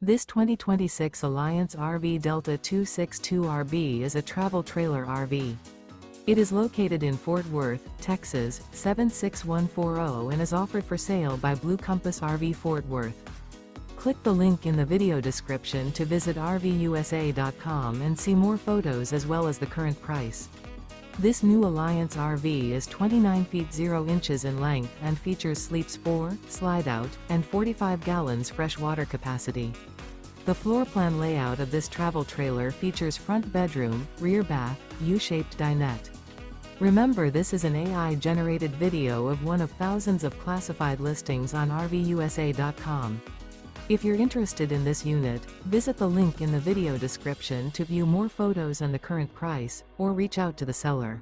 This 2026 Alliance RV Delta 262RB is a travel trailer RV. It is located in Fort Worth, Texas, 76140 and is offered for sale by Blue Compass RV Fort Worth. Click the link in the video description to visit RVUSA.com and see more photos as well as the current price. This new Alliance RV is 29 feet 0 inches in length and features sleeps 4, slide-out, and 45 gallons fresh water capacity. The floor plan layout of this travel trailer features front bedroom, rear bath, U-shaped dinette. Remember, this is an AI-generated video of one of thousands of classified listings on RVUSA.com. If you're interested in this unit, visit the link in the video description to view more photos and the current price, or reach out to the seller.